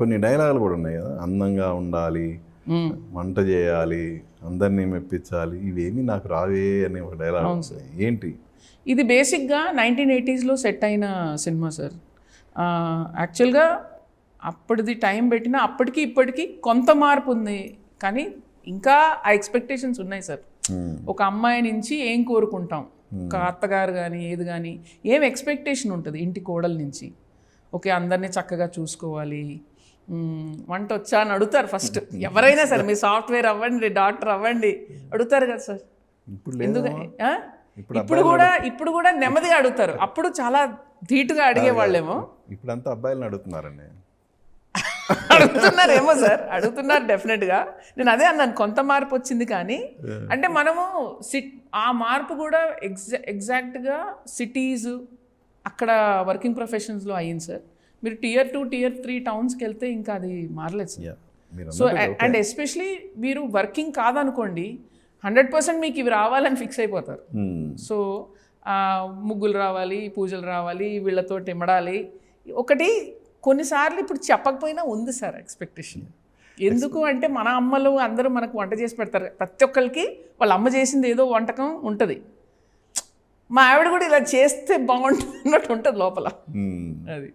కొన్ని డైలాగులు కూడా ఉన్నాయి కదా, అందంగా ఉండాలి, వంట చేయాలి, అందరినీ మెప్పించాలి, ఇవేమీ నాకు రావే అనే ఒక డైలాగ్ వస్తుంది. ఏంటి ఇది? బేసిక్గా 1980s సెట్ అయిన సినిమా సార్. యాక్చువల్గా అప్పటిది టైం పెట్టినా అప్పటికి ఇప్పటికీ కొంత మార్పు ఉంది, కానీ ఇంకా ఆ ఎక్స్పెక్టేషన్స్ ఉన్నాయి సార్. ఒక అమ్మాయి నుంచి ఏం కోరుకుంటాం, ఒక అత్తగారు కానీ ఏది కానీ ఏం ఎక్స్పెక్టేషన్ ఉంటుంది ఇంటి కోడల నుంచి. ఓకే, అందరినీ చక్కగా చూసుకోవాలి, వంట వచ్చా అని అడుగుతారు ఫస్ట్. ఎవరైనా సరే, మీరు సాఫ్ట్వేర్ అవ్వండి, డాక్టర్ అవ్వండి, అడుగుతారు కదా సార్. ఎందుకు ఇప్పుడు కూడా నెమ్మదిగా అడుగుతారు. అప్పుడు చాలా ధీటుగా అడిగేవాళ్ళేమో. ఇప్పుడంతా అబ్బాయిలను అడుగుతున్నారండి. అడుగుతున్నారేమో సార్, అడుగుతున్నారు డెఫినెట్గా. నేను అదే అన్నాను, కొంత మార్పు వచ్చింది. కానీ అంటే మనము ఆ మార్పు కూడా ఎగ్జాక్ట్గా సిటీస్ అక్కడ వర్కింగ్ ప్రొఫెషన్స్లో అయ్యింది సార్. మీరు Tier 2, Tier 3 టౌన్స్కి వెళ్తే ఇంకా అది మారలేదు సార్. సో అండ్ ఎస్పెషలీ మీరు వర్కింగ్ కాదనుకోండి, 100% మీకు ఇవి రావాలని ఫిక్స్ అయిపోతారు. సో ముగ్గులు రావాలి, పూజలు రావాలి, వీళ్ళతోటి ఇమ్మడాలి. ఒకటి కొన్నిసార్లు ఇప్పుడు చెప్పకపోయినా ఉంది సార్ ఎక్స్పెక్టేషన్. ఎందుకు అంటే మన అమ్మలు అందరూ మనకు వంట చేసి పెడతారు. ప్రతి ఒక్కరికి వాళ్ళ అమ్మ చేసింది ఏదో వంటకం ఉంటుంది. మా ఆవిడ కూడా ఇలా చేస్తే బాగుంటుంది అన్నట్టు ఉంటుంది లోపల. అది